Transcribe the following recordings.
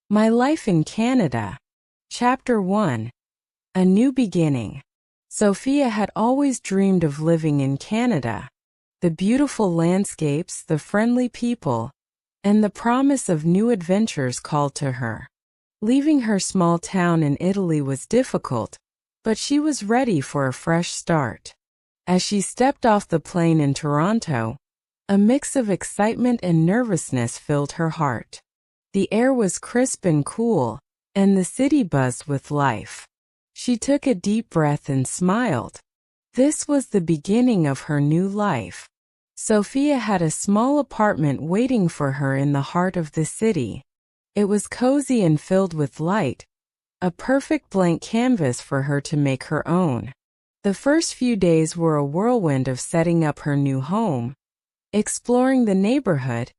My Life in Canada. Chapter 1. A New Beginning. Sophia had always dreamed of living in Canada. The beautiful landscapes, the friendly people, and the promise of new adventures called to her. Leaving her small town in Italy was difficult, but she was ready for a fresh start. As she stepped off the plane in Toronto, a mix of excitement and nervousness filled her heart. The air was crisp and cool, and the city buzzed with life. She took a deep breath and smiled. This was the beginning of her new life. Sophia had a small apartment waiting for her in the heart of the city. It was cozy and filled with light, a perfect blank canvas for her to make her own. The first few days were a whirlwind of setting up her new home, exploring the neighborhood,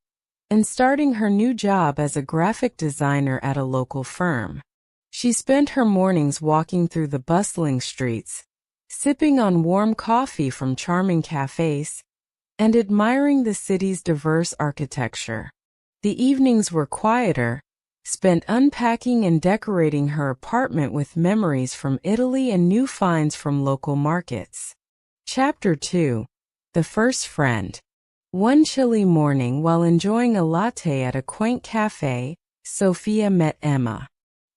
and starting her new job as a graphic designer at a local firm. She spent her mornings walking through the bustling streets, sipping on warm coffee from charming cafes, and admiring the city's diverse architecture. The evenings were quieter, spent unpacking and decorating her apartment with memories from Italy and new finds from local markets. Chapter 2. The First Friend. One chilly morning while enjoying a latte at a quaint cafe, Sophia met Emma.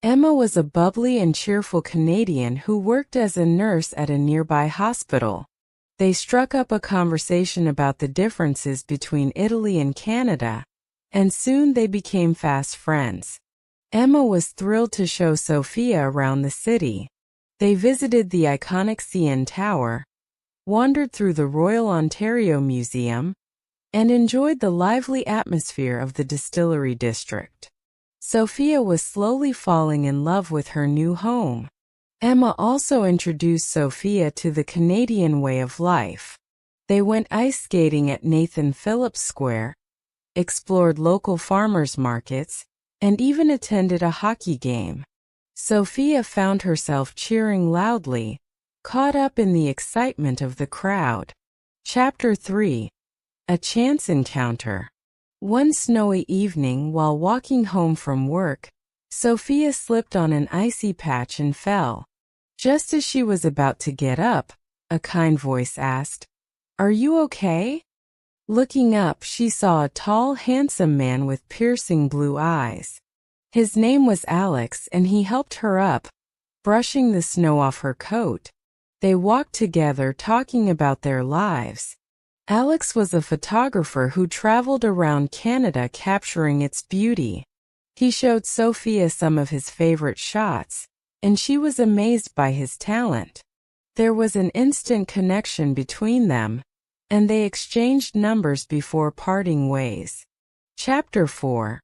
Emma was a bubbly and cheerful Canadian who worked as a nurse at a nearby hospital. They struck up a conversation about the differences between Italy and Canada, and soon they became fast friends. Emma was thrilled to show Sophia around the city. They visited the iconic CN Tower, wandered through the Royal Ontario Museum, and enjoyed the lively atmosphere of the distillery district. Sophia was slowly falling in love with her new home. Emma also introduced Sophia to the Canadian way of life. They went ice skating at Nathan Phillips Square, explored local farmers markets, and even attended a hockey game. Sophia found herself cheering loudly, caught up in the excitement of the crowd. Chapter 3. A Chance Encounter. One snowy evening while walking home from work, Sophia slipped on an icy patch and fell. Just as she was about to get up, a kind voice asked, "Are you okay?" Looking up, she saw a tall, handsome man with piercing blue eyes. His name was Alex, and he helped her up, brushing the snow off her coat. They walked together, talking about their lives. Alex was a photographer who traveled around Canada capturing its beauty. He showed Sophia some of his favorite shots, and she was amazed by his talent. There was an instant connection between them, and they exchanged numbers before parting ways. Chapter 4.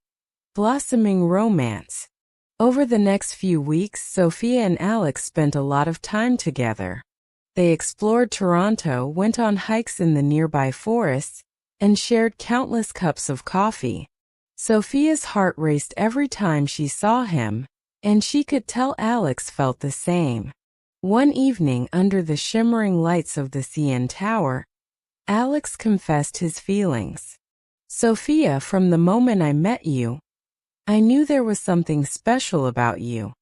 Blossoming Romance. Over the next few weeks, Sophia and Alex spent a lot of time together. They explored Toronto, went on hikes in the nearby forests, and shared countless cups of coffee. Sophia's heart raced every time she saw him, and she could tell Alex felt the same. One evening, under the shimmering lights of the CN Tower, Alex confessed his feelings. "Sophia, from the moment I met you, I knew there was something special about you.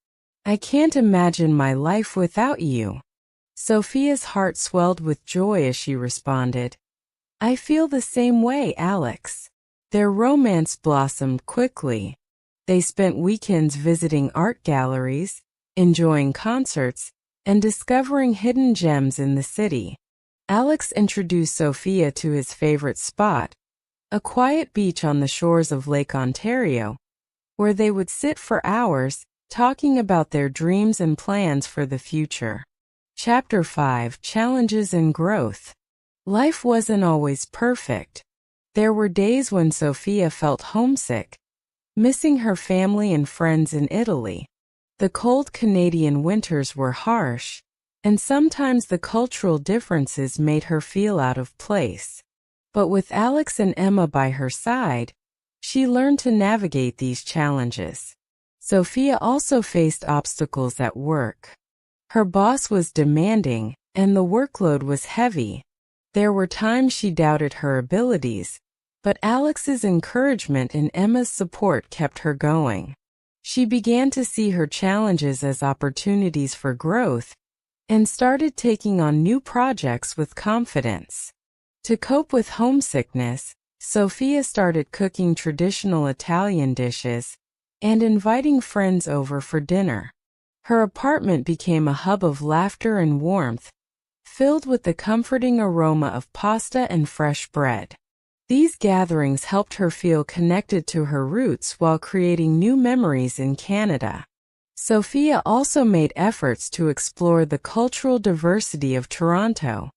I can't imagine my life without you." Sophia's heart swelled with joy as she responded, "I feel the same way, Alex." Their romance blossomed quickly. They spent weekends visiting art galleries, enjoying concerts, and discovering hidden gems in the city. Alex introduced Sophia to his favorite spot, a quiet beach on the shores of Lake Ontario, where they would sit for hours, talking about their dreams and plans for the future. Chapter 5. Challenges and Growth. Life wasn't always perfect. There were days when Sophia felt homesick, missing her family and friends in Italy. The cold Canadian winters were harsh, and sometimes the cultural differences made her feel out of place. But with Alex and Emma by her side, she learned to navigate these challenges. Sophia also faced obstacles at work. Her boss was demanding, and the workload was heavy. There were times she doubted her abilities, but Alex's encouragement and Emma's support kept her going. She began to see her challenges as opportunities for growth and started taking on new projects with confidence. To cope with homesickness, Sophia started cooking traditional Italian dishes and inviting friends over for dinner. Her apartment became a hub of laughter and warmth, filled with the comforting aroma of pasta and fresh bread. These gatherings helped her feel connected to her roots while creating new memories in Canada. Sophia also made efforts to explore the cultural diversity of Toronto.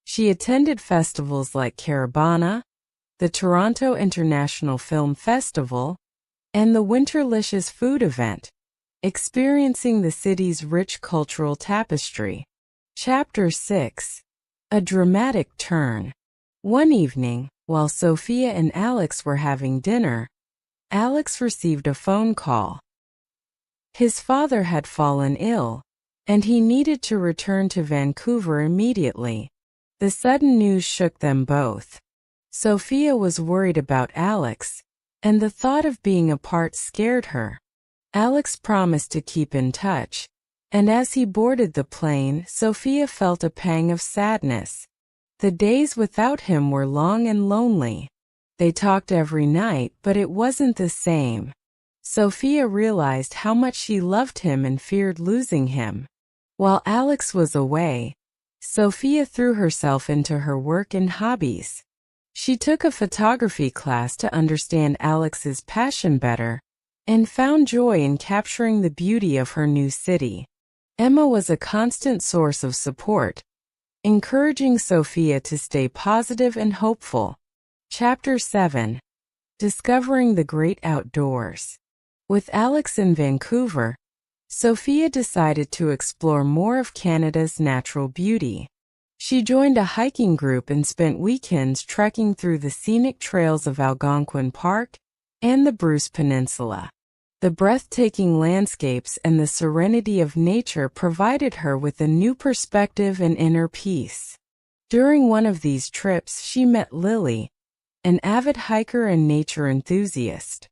She attended festivals like Carabana, the Toronto International Film Festival, and the Winterlicious food event, experiencing the city's rich cultural tapestry. Chapter 6. A dramatic turn. One evening, while Sophia and Alex were having dinner, Alex received a phone call. His father had fallen ill, and he needed to return to Vancouver immediately. The sudden news shook them both. Sophia was worried about Alex, and the thought of being apart scared her. Alex promised to keep in touch, and as he boarded the plane, Sophia felt a pang of sadness. The days without him were long and lonely. They talked every night, but it wasn't the same. Sophia realized how much she loved him and feared losing him. While Alex was away, Sophia threw herself into her work and hobbies. She took a photography class to understand Alex's passion better and found joy in capturing the beauty of her new city. Emma was a constant source of support, encouraging Sophia to stay positive and hopeful. Chapter 7. Discovering the Great Outdoors. With Alex in Vancouver, Sophia decided to explore more of Canada's natural beauty. She joined a hiking group and spent weekends trekking through the scenic trails of Algonquin Park and the Bruce Peninsula. The breathtaking landscapes and the serenity of nature provided her with a new perspective and inner peace. During one of these trips, she met Lily, an avid hiker and nature enthusiast.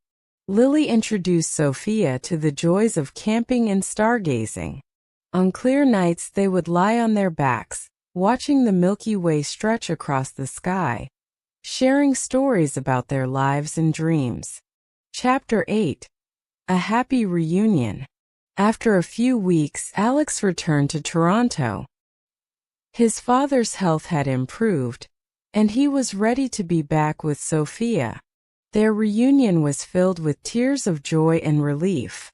Lily introduced Sophia to the joys of camping and stargazing. On clear nights, they would lie on their backs, watching the Milky Way stretch across the sky, sharing stories about their lives and dreams. Chapter 8. A Happy Reunion. After a few weeks, Alex returned to Toronto. His father's health had improved, and he was ready to be back with Sophia. Their reunion was filled with tears of joy and relief.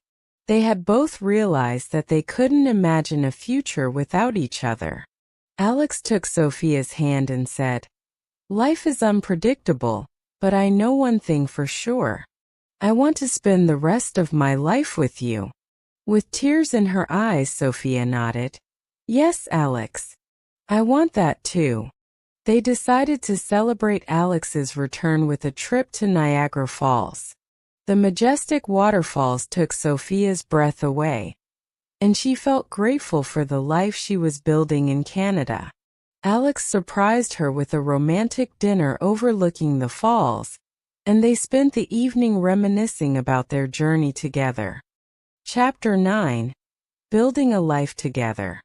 They had both realized that they couldn't imagine a future without each other. Alex took Sophia's hand and said, "Life is unpredictable, but I know one thing for sure. I want to spend the rest of my life with you." With tears in her eyes, Sophia nodded. "Yes, Alex. I want that too." They decided to celebrate Alex's return with a trip to Niagara Falls. The majestic waterfalls took Sophia's breath away, and she felt grateful for the life she was building in Canada. Alex surprised her with a romantic dinner overlooking the falls, and they spent the evening reminiscing about their journey together. Chapter 9. Building a Life Together.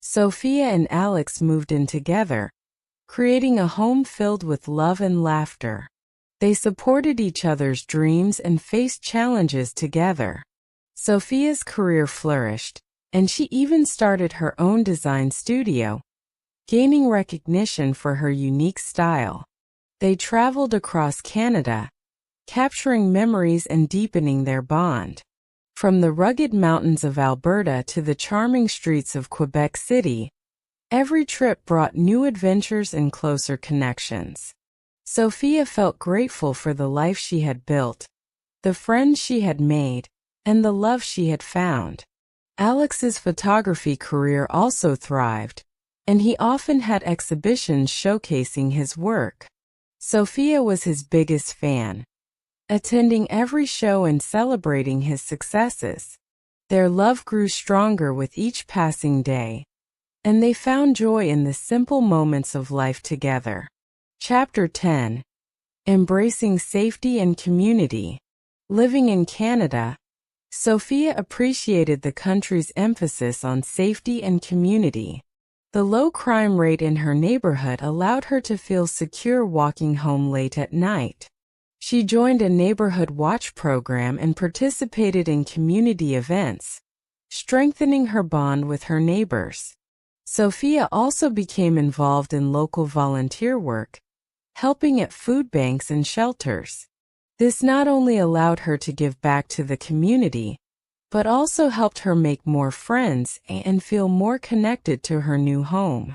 Sophia and Alex moved in together, creating a home filled with love and laughter. They supported each other's dreams and faced challenges together. Sophia's career flourished, and she even started her own design studio, gaining recognition for her unique style. They traveled across Canada, capturing memories and deepening their bond. From the rugged mountains of Alberta to the charming streets of Quebec City, every trip brought new adventures and closer connections. Sophia felt grateful for the life she had built, the friends she had made, and the love she had found. Alex's photography career also thrived, and he often had exhibitions showcasing his work. Sophia was his biggest fan, attending every show and celebrating his successes. Their love grew stronger with each passing day, and they found joy in the simple moments of life together. Chapter 10. Embracing Safety and Community. Living in Canada, Sophia appreciated the country's emphasis on safety and community. The low crime rate in her neighborhood allowed her to feel secure walking home late at night. She joined a neighborhood watch program and participated in community events, strengthening her bond with her neighbors. Sophia also became involved in local volunteer work, helping at food banks and shelters. This not only allowed her to give back to the community, but also helped her make more friends and feel more connected to her new home.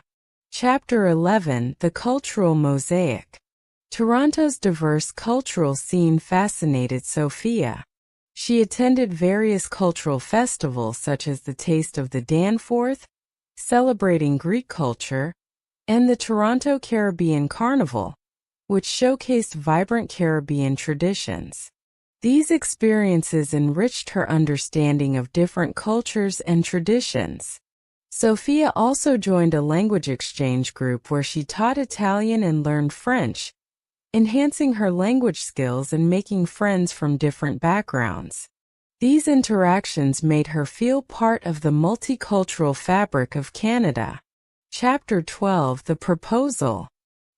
Chapter 11: The Cultural Mosaic. Toronto's diverse cultural scene fascinated Sophia. She attended various cultural festivals such as the Taste of the Danforth, celebrating Greek culture, and the Toronto Caribbean Carnival, which showcased vibrant Caribbean traditions. These experiences enriched her understanding of different cultures and traditions. Sophia also joined a language exchange group where she taught Italian and learned French, enhancing her language skills and making friends from different backgrounds. These interactions made her feel part of the multicultural fabric of Canada. Chapter 12: The Proposal.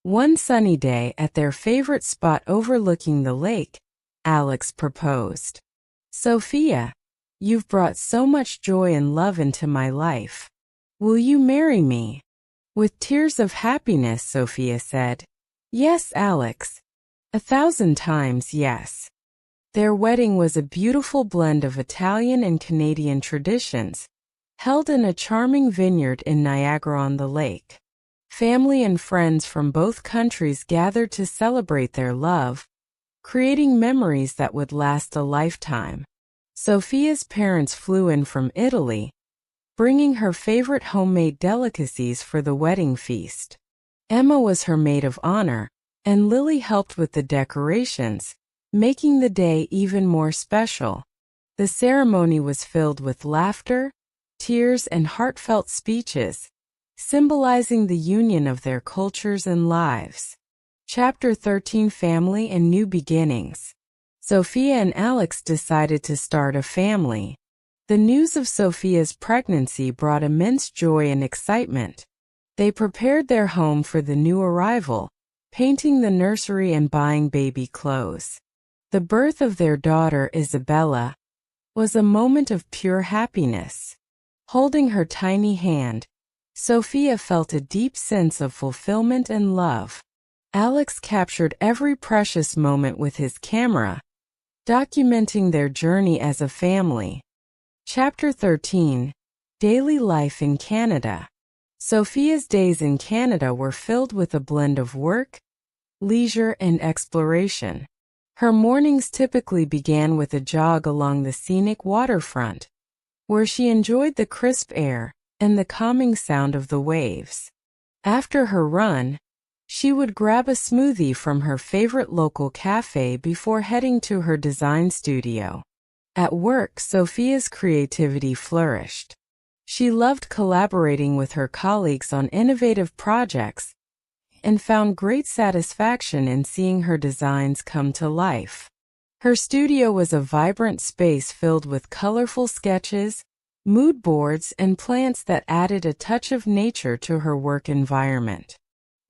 One sunny day at their favorite spot overlooking the lake, Alex proposed. "Sophia, you've brought so much joy and love into my life. Will you marry me?" With tears of happiness, Sophia said, "Yes, Alex. 1,000 times yes." Their wedding was a beautiful blend of Italian and Canadian traditions, held in a charming vineyard in Niagara-on-the-Lake. Family and friends from both countries gathered to celebrate their love, creating memories that would last a lifetime. Sophia's parents flew in from Italy, bringing her favorite homemade delicacies for the wedding feast. Emma was her maid of honor, and Lily helped with the decorations, making the day even more special. The ceremony was filled with laughter, tears, and heartfelt speeches, symbolizing the union of their cultures and lives. Chapter 13: Family and New Beginnings. Sophia and Alex decided to start a family. The news of Sophia's pregnancy brought immense joy and excitement. They prepared their home for the new arrival, painting the nursery and buying baby clothes. The birth of their daughter, Isabella, was a moment of pure happiness. Holding her tiny hand, Sophia felt a deep sense of fulfillment and love. Alex captured every precious moment with his camera, documenting their journey as a family. Chapter 13: Daily Life in Canada. Sophia's days in Canada were filled with a blend of work, leisure, and exploration. Her mornings typically began with a jog along the scenic waterfront, where she enjoyed the crisp air and the calming sound of the waves. After her run, she would grab a smoothie from her favorite local cafe before heading to her design studio. At work, Sophia's creativity flourished. She loved collaborating with her colleagues on innovative projects and found great satisfaction in seeing her designs come to life. Her studio was a vibrant space filled with colorful sketches, mood boards, and plants that added a touch of nature to her work environment.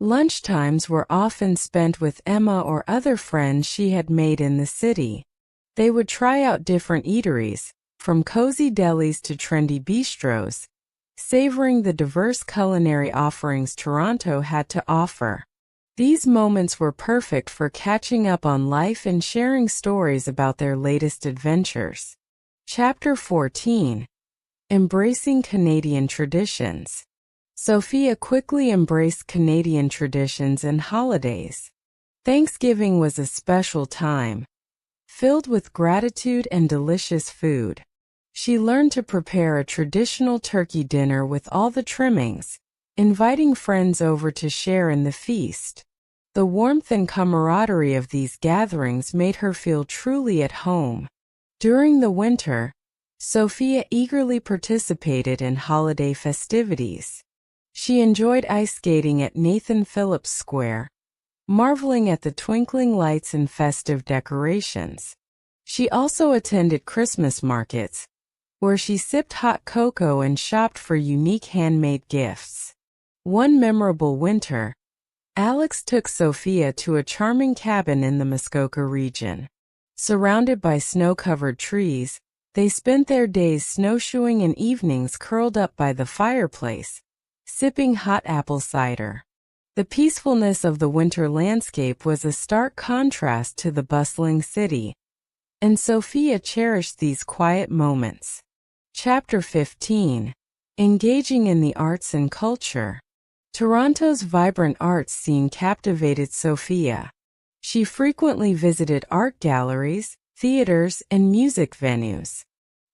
Lunchtimes were often spent with Emma or other friends she had made in the city. They would try out different eateries, from cozy delis to trendy bistros, savoring the diverse culinary offerings Toronto had to offer. These moments were perfect for catching up on life and sharing stories about their latest adventures. Chapter 14: Embracing Canadian Traditions. Sophia quickly embraced Canadian traditions and holidays. Thanksgiving was a special time, filled with gratitude and delicious food. She learned to prepare a traditional turkey dinner with all the trimmings, inviting friends over to share in the feast. The warmth and camaraderie of these gatherings made her feel truly at home. During the winter, Sophia eagerly participated in holiday festivities. She enjoyed ice skating at Nathan Phillips Square, marveling at the twinkling lights and festive decorations. She also attended Christmas markets, where she sipped hot cocoa and shopped for unique handmade gifts. One memorable winter, Alex took Sophia to a charming cabin in the Muskoka region. Surrounded by snow-covered trees, they spent their days snowshoeing and evenings curled up by the fireplace, sipping hot apple cider. The peacefulness of the winter landscape was a stark contrast to the bustling city, and Sophia cherished these quiet moments. Chapter 15. Engaging in the arts and culture. Toronto's vibrant arts scene captivated Sophia. She frequently visited art galleries, theaters, and music venues.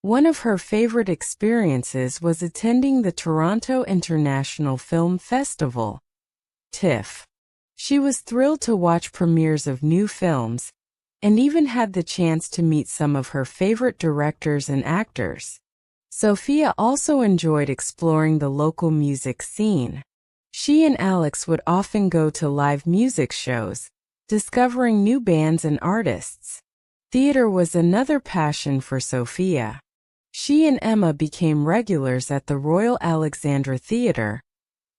One of her favorite experiences was attending the Toronto International Film Festival, TIFF. She was thrilled to watch premieres of new films, and even had the chance to meet some of her favorite directors and actors. Sophia also enjoyed exploring the local music scene. She and Alex would often go to live music shows, discovering new bands and artists. Theater was another passion for Sophia. She and Emma became regulars at the Royal Alexandra Theatre,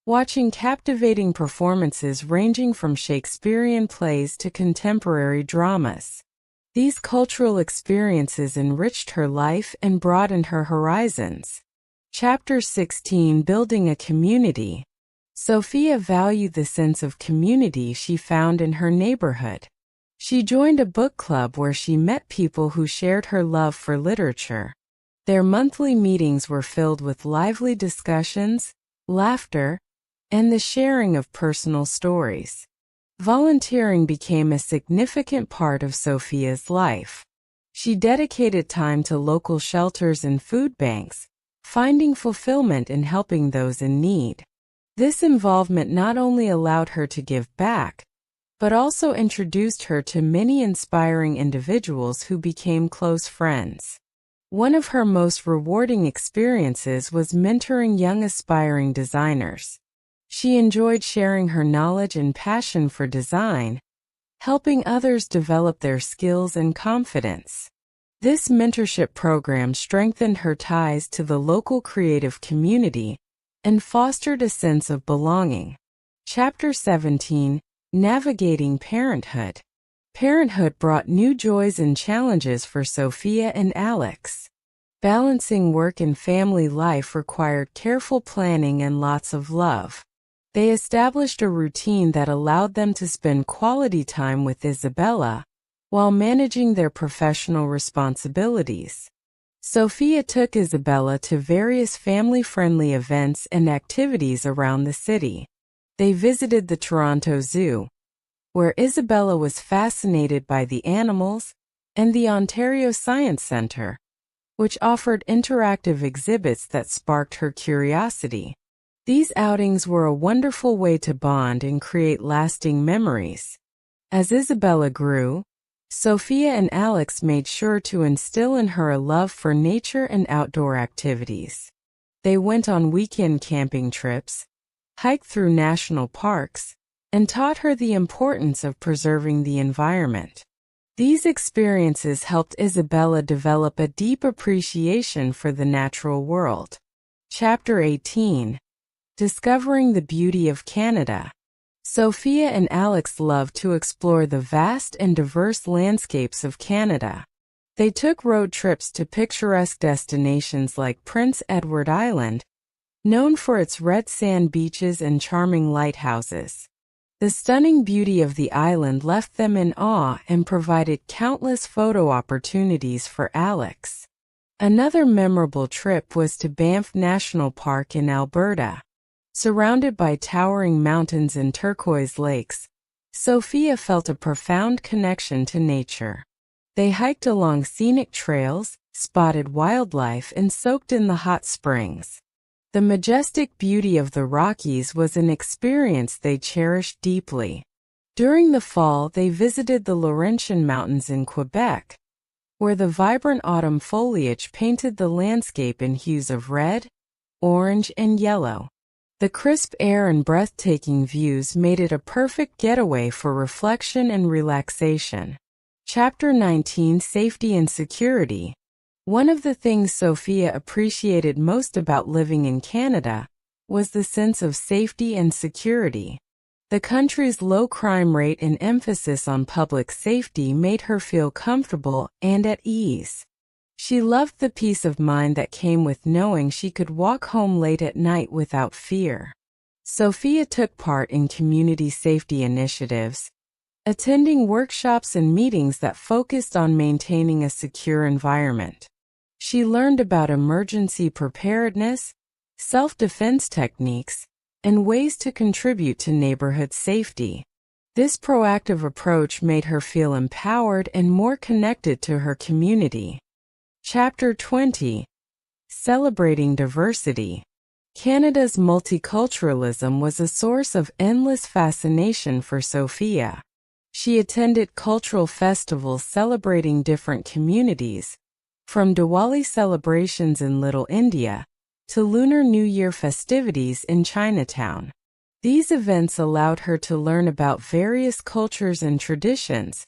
watching captivating performances ranging from Shakespearean plays to contemporary dramas. These cultural experiences enriched her life and broadened her horizons. Chapter 16. Building a community. Sophia valued the sense of community she found in her neighborhood. She joined a book club where she met people who shared her love for literature. Their monthly meetings were filled with lively discussions, laughter, and the sharing of personal stories. Volunteering became a significant part of Sophia's life. She dedicated time to local shelters and food banks, finding fulfillment in helping those in need. This involvement not only allowed her to give back, but also introduced her to many inspiring individuals who became close friends. One of her most rewarding experiences was mentoring young aspiring designers. She enjoyed sharing her knowledge and passion for design, helping others develop their skills and confidence. This mentorship program strengthened her ties to the local creative community and fostered a sense of belonging. Chapter 17. Navigating parenthood. Parenthood brought new joys and challenges for Sophia and Alex. Balancing work and family life required careful planning and lots of love. They established a routine that allowed them to spend quality time with Isabella, while managing their professional responsibilities. Sophia took Isabella to various family-friendly events and activities around the city. They visited the Toronto Zoo, where Isabella was fascinated by the animals, and the Ontario Science Centre, which offered interactive exhibits that sparked her curiosity. These outings were a wonderful way to bond and create lasting memories. As Isabella grew, Sophia and Alex made sure to instill in her a love for nature and outdoor activities. They went on weekend camping trips, hiked through national parks, and taught her the importance of preserving the environment. These experiences helped Isabella develop a deep appreciation for the natural world. Chapter 18. Discovering the beauty of Canada. Sophia and Alex loved to explore the vast and diverse landscapes of Canada. They took road trips to picturesque destinations like Prince Edward Island, known for its red sand beaches and charming lighthouses. The stunning beauty of the island left them in awe and provided countless photo opportunities for Alex. Another memorable trip was to Banff National Park in Alberta. Surrounded by towering mountains and turquoise lakes, Sophia felt a profound connection to nature. They hiked along scenic trails, spotted wildlife, and soaked in the hot springs. The majestic beauty of the Rockies was an experience they cherished deeply. During the fall, they visited the Laurentian Mountains in Quebec, where the vibrant autumn foliage painted the landscape in hues of red, orange, and yellow. The crisp air and breathtaking views made it a perfect getaway for reflection and relaxation. Chapter 19: Safety and Security. One of the things Sophia appreciated most about living in Canada was the sense of safety and security. The country's low crime rate and emphasis on public safety made her feel comfortable and at ease. She loved the peace of mind that came with knowing she could walk home late at night without fear. Sophia took part in community safety initiatives, attending workshops and meetings that focused on maintaining a secure environment. She learned about emergency preparedness, self-defense techniques, and ways to contribute to neighborhood safety. This proactive approach made her feel empowered and more connected to her community. Chapter 20: Celebrating Diversity. Canada's multiculturalism was a source of endless fascination for Sophia. She attended cultural festivals celebrating different communities, from Diwali celebrations in Little India to Lunar New Year festivities in Chinatown. These events allowed her to learn about various cultures and traditions,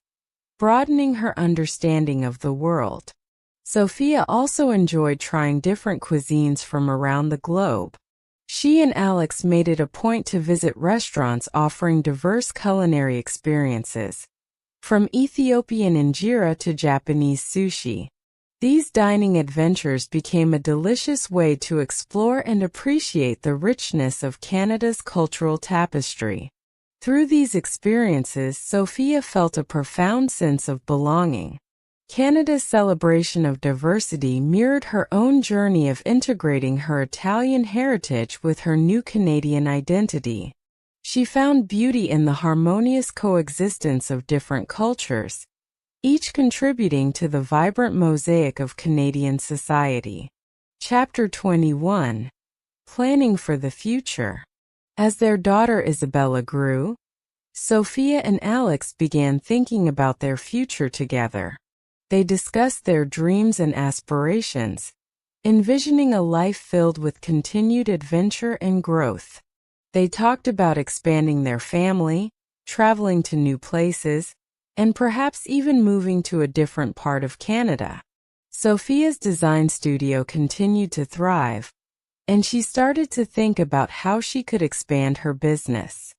broadening her understanding of the world. Sophia also enjoyed trying different cuisines from around the globe. She and Alex made it a point to visit restaurants offering diverse culinary experiences, from Ethiopian injera to Japanese sushi. These dining adventures became a delicious way to explore and appreciate the richness of Canada's cultural tapestry. Through these experiences, Sophia felt a profound sense of belonging. Canada's celebration of diversity mirrored her own journey of integrating her Italian heritage with her new Canadian identity. She found beauty in the harmonious coexistence of different cultures, each contributing to the vibrant mosaic of Canadian society. Chapter 21: Planning for the Future. As their daughter Isabella grew, Sophia and Alex began thinking about their future together. They discussed their dreams and aspirations, envisioning a life filled with continued adventure and growth. They talked about expanding their family, traveling to new places, and perhaps even moving to a different part of Canada. Sophia's design studio continued to thrive, and she started to think about how she could expand her business.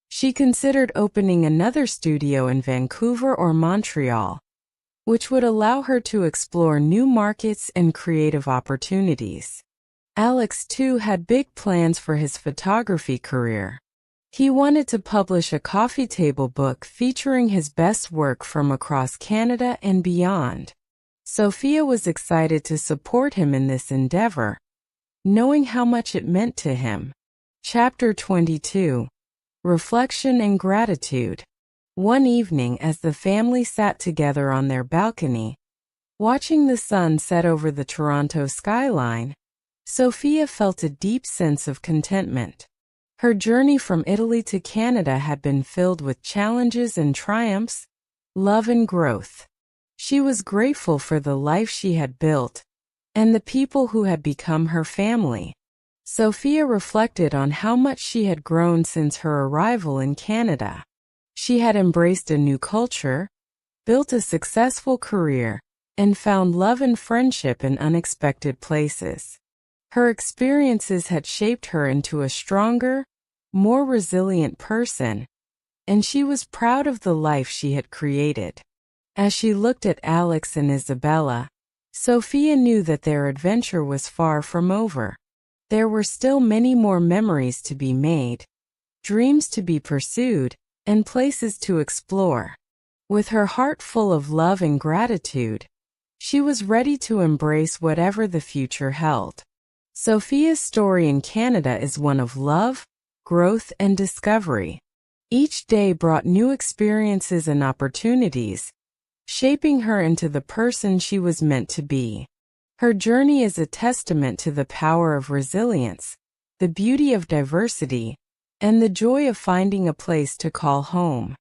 She considered opening another studio in Vancouver or Montreal, which would allow her to explore new markets and creative opportunities. Alex, too, had big plans for his photography career. He wanted to publish a coffee table book featuring his best work from across Canada and beyond. Sophia was excited to support him in this endeavor, knowing how much it meant to him. Chapter 22: Reflection and Gratitude. One evening, as the family sat together on their balcony, watching the sun set over the Toronto skyline, Sophia felt a deep sense of contentment. Her journey from Italy to Canada had been filled with challenges and triumphs, love and growth. She was grateful for the life she had built and the people who had become her family. Sophia reflected on how much she had grown since her arrival in Canada. She had embraced a new culture, built a successful career, and found love and friendship in unexpected places. Her experiences had shaped her into a stronger, more resilient person, and she was proud of the life she had created. As she looked at Alex and Isabella, Sophia knew that their adventure was far from over. There were still many more memories to be made, dreams to be pursued, and places to explore. With her heart full of love and gratitude, she was ready to embrace whatever the future held. Sophia's story in Canada is one of love, growth, and discovery. Each day brought new experiences and opportunities, shaping her into the person she was meant to be. Her journey is a testament to the power of resilience, the beauty of diversity, and the joy of finding a place to call home.